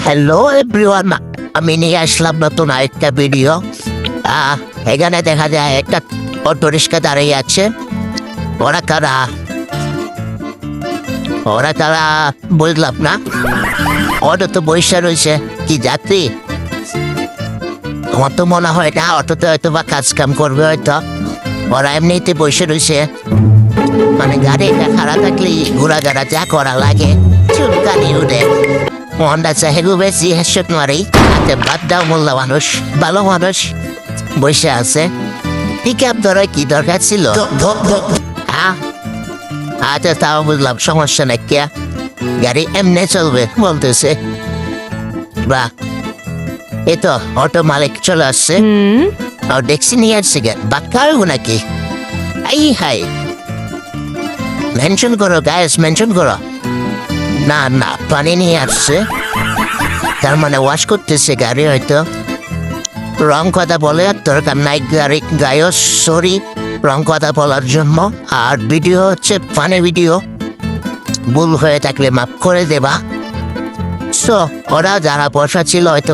Hello everyone, আমি নিয়ে আসলাম নতুন আরেকটা ভিডিও। এখানে দেখা যায় একটা অটো রিক্সা দাঁড়িয়ে আছে। ওরা কারা ওরা কারা বুঝলাম না। অটো তো বৈশা রয়েছে, কি যাত্রী? আমার তো মনে হয় না অটোতে হয়তো বা কাজ কাম করবে, হয়তো ওরা এমনিতে বসে রয়েছে। মানে গাড়িটা খারাপ থাকলে ঘোরাঘাড়া যা করা লাগে চুলকানি উঠে। মনটা চাহে বেশি হেসত মারি, হাতে বাদ দাও। মোল্লা মানুষ, ভালো মানুষ বসে আছে। ঠিক ধরো কি দরকার ছিল? আচ্ছা তাও বুঝলাম, সমস্যা নাই। কে গাড়ি এমনি চলবে বলতেছে। বা এ তো অটো মালিক চলে আসছে। ট্যাক্সি নিয়ে আসছে গে, বাক্কা হইব নাকি? এই হাই, মেনশন করো গাইস, মেনশন করো। না না, পানি নিয়ে আসছে, তার মানে ওয়াশ করতেছে গাড়ি। হয়তো রং কথা বলে দরকার নাই গাড়ি গায়ও, সরি রং কথা বলার জন্য। আর ভিডিও হচ্ছে ফানি ভিডিও, ভুল হয়ে থাকলে মাফ করে দেবা। সো ওরা যারা বসা ছিল হয়তো